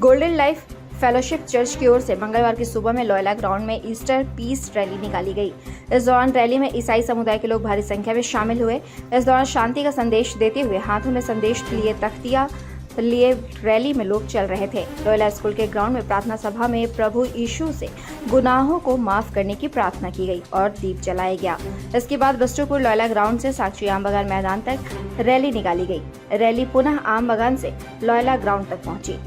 Golden life fellowship church की ओर से मंगलवार की सुबह में लोयला ग्राउंड में ईस्टर पीस रैली निकाली गई। इस दौरान रैली में ईसाई समुदाय के लोग भारी संख्या में शामिल हुए। इस दौरान शांति का संदेश देते हुए हाथों में संदेश लिए तख्तियां लिए रैली में लोग चल रहे थे। लोयला स्कूल के ग्राउंड में प्रार्थना सभा में प्रभु यीशु से गुनाहों को माफ करने की प्रार्थना की गई और दीप जलाया गया। इसके बाद बस्टरपुर लोयला ग्राउंड से साक्षी आम बागान मैदान तक रैली निकाली गई। रैली पुनः आम बागान से लोयला ग्राउंड तक पहुंची।